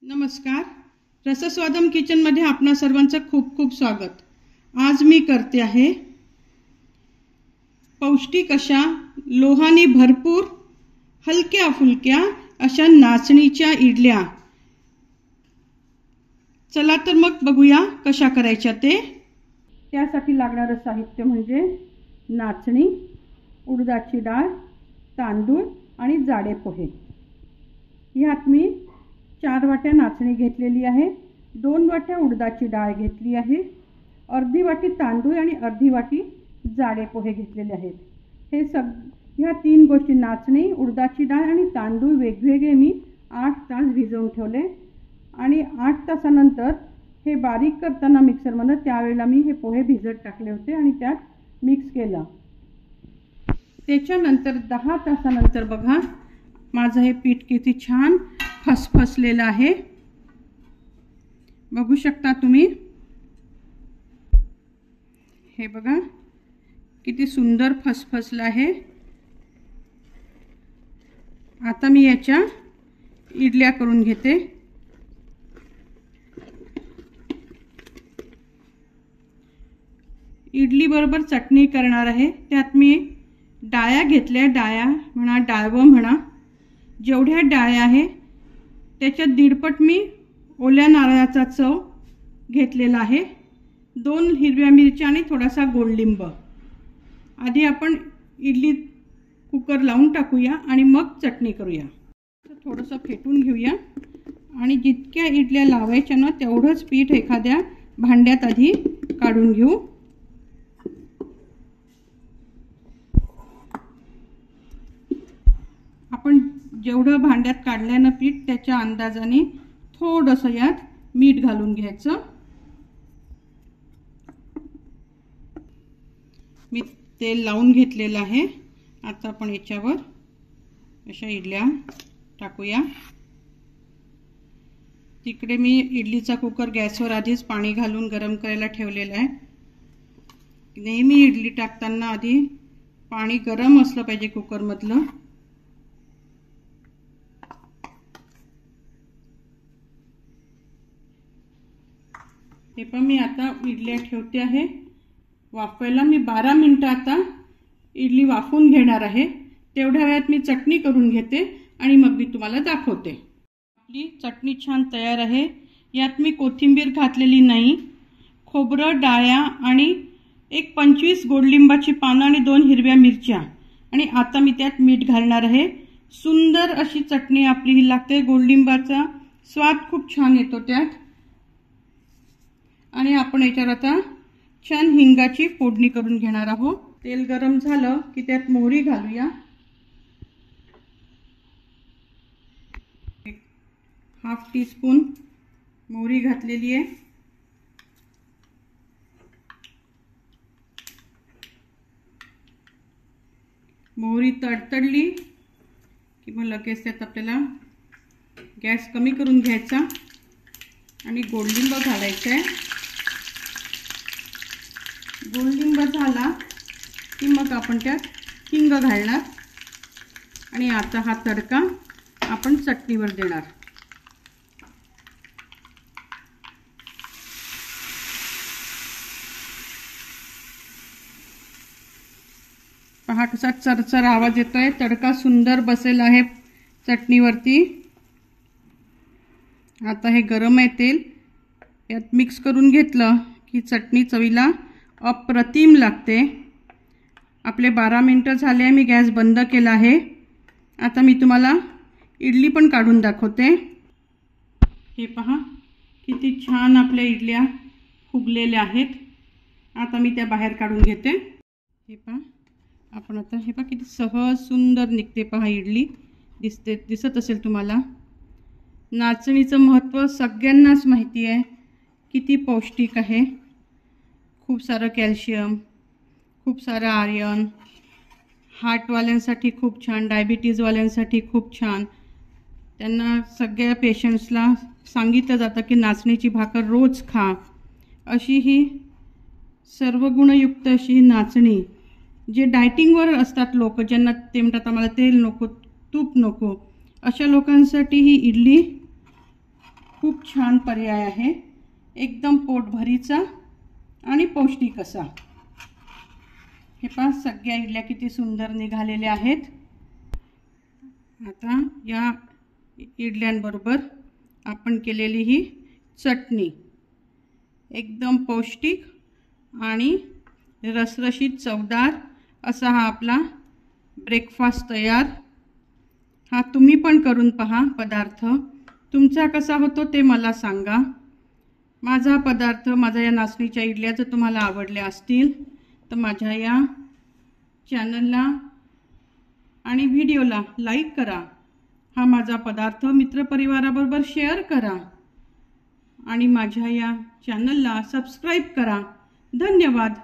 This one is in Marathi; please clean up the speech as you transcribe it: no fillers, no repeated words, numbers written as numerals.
नमस्कार, रसस्वादम किचनमध्ये आपणा सर्वांचं खूप खूप स्वागत। आज मी करते आहे पौष्टिक अशा लोहानी भरपूर हलक्या फुलक्या अशा नाचणीच्या इडल्या। चला तर मग बघूया कशा करायच्या ते। त्यासाठी लागणारे साहित्य म्हणजे नाचणी, उडदाची डाळ, तांदूळ आणि जाडे पोहे। यात मी 4 वाट्या नाचणी घेतलेली आहे, 2 वाट्या उडदाची डाळ घेतली आहे, अर्धी वाटी तांदूळ आणि अर्धी वाटी जाडे पोहे घेतलेले आहेत। हे ह्या 3 गोष्टी नाचणी, उडदाची डाळ आणि तांदूळ वेगवेगळे मी 8 तास भिजवून ठेवले आणि 8 तासानंतर हे बारीक करताना मिक्सरमध्ये त्यावेळेला मी हे पोहे भिजत टाकले होते आणि त्यात मिक्स केलं। त्याच्यानंतर 10 तासानंतर बघा माझं हे पीठ किती छान फसफसलेलं आहे, बघू शकता तुम्ही। हे बघा किती सुंदर फसफसलं आहे। आता मी याच्या इडल्या करून घेते। इडली बरोबर चटणी करणार आहे। त्यात मी डाळ्या घेतल्या, डाळ्या म्हणा डाळवं म्हणा, जेवढ्या डाळ्या आहे त्याच्या 1.5 पट मी ओल्या नारळाचा चव घेतलेला आहे, 2 हिरव्या मिरच्या आणि थोडासा गोडलिंब। आधी आपण इडली कुकर लावून टाकूया आणि मग चटणी करूया। थोडंसं फेटून घेऊया आणि जितक्या इडल्या लावायच्या ना तेवढंच पीठ एखाद्या भांड्यात आधी काढून घेऊ। आपण जेवढं भांड्यात काढल्यानं पीठ त्याच्या अंदाजाने थोडंसं यात मीठ घालून घ्यायचं। मी तेल लावून घेतलेलं आहे। आता आपण याच्यावर अशा इडल्या टाकूया। तिकडे मी इडलीचा कुकर गॅसवर आधीच पाणी घालून गरम करायला ठेवलेला आहे। नेहमी इडली टाकताना आधी पाणी गरम असलं पाहिजे कुकर मधलं। हे पण मी आता इडल्या ठेवते आहे वाफवायला। मी 12 मिनिटं आता इडली वाफवून घेणार आहे। तेवढ्या वेळात मी चटणी करून घेते आणि मग मी तुम्हाला दाखवते। आपली चटणी छान तयार आहे। यात मी कोथिंबीर घातलेली नाही, खोबरं, डाळ्या आणि एक 25 गोडलिंबाची पानं आणि 2 हिरव्या मिरच्या आणि आता मी त्यात मीठ घालणार आहे। सुंदर अशी चटणी आपली ही लागते। गोडलिंबाचा स्वाद खूप छान येतो त्यात। आणि आपण याच्यावर आता छान हिंगाची फोडणी करून घेणार आहोत। तेल गरम झालं की त्यात मोहरी घालूया, 1/2 टीस्पून मोहरी घातलेली आहे। मोहरी तडतडली की मग लगेच त्यात आपल्याला गॅस कमी करून घ्यायचा आणि गोडलिंब घालायचा आहे। गोडलिंब झाला की मग आपण त्यात हिंग घालणार आणि आता हा तडका आपण चटणीवर देणार। पहा कसा चरचर आवाज येतोय, तडका सुंदर बसेल आहे चटणीवरती। आता हे गरम आहे तेल, यात मिक्स करून घेतलं की चटणी चवीला अप्रतिम लागते। आपले 12 मिनिटं झाले, मी गॅस बंद केला आहे। आता मी तुम्हाला इडली पण काढून दाखवते। हे पहा किती छान आपल्या इडल्या फुगलेल्या आहेत। आता मी त्या बाहेर काढून घेते। हे पहा आपण आता हे पहा किती सहज सुंदर निघते। पहा इडली दिसत असेल तुम्हाला। नाचणीचं महत्त्व सगळ्यांनाच माहिती आहे, किती पौष्टिक आहे। खूप सारं कॅल्शियम, खूप सारं आयर्न, हार्टवाल्यांसाठी खूप छान, डायबिटीजवाल्यांसाठी खूप छान। त्यांना सगळ्या पेशंट्सला सांगितलं जातं की नाचणीची भाकर रोज खा। अशी ही सर्व गुणयुक्त अशी नाचणी जे डायटिंगवर असतात लोक, ज्यांना ते म्हणतात आम्हाला तेल नको, तूप नको, अशा लोकांसाठी ही इडली खूप छान पर्याय आहे. एकदम पोटभरीचा आणि पौष्टिक असा. हे पहा सगळ्या इडल्या किती सुंदर निघालेल्या आहेत. आता या इडल्यांबरोबर आपण केलेली ही चटणी, एकदम पौष्टिक आणि रसरशीत चवदार असा हा आपला ब्रेकफास्ट तयार. हा तुम्ही पण करून पहा पदार्थ. तुमचा कसा होतो ते मला सांगा. माझा पदार्थ, माझ्या या नाचणीच्या इडल्या जर तुम्हाला आवडल्या असतील तर माझ्या या चॅनलला आणि व्हिडिओला लाईक करा. हा माझा पदार्थ मित्रपरिवाराबरोबर शेअर करा आणि माझ्या या चॅनलला सबस्क्राईब करा. धन्यवाद.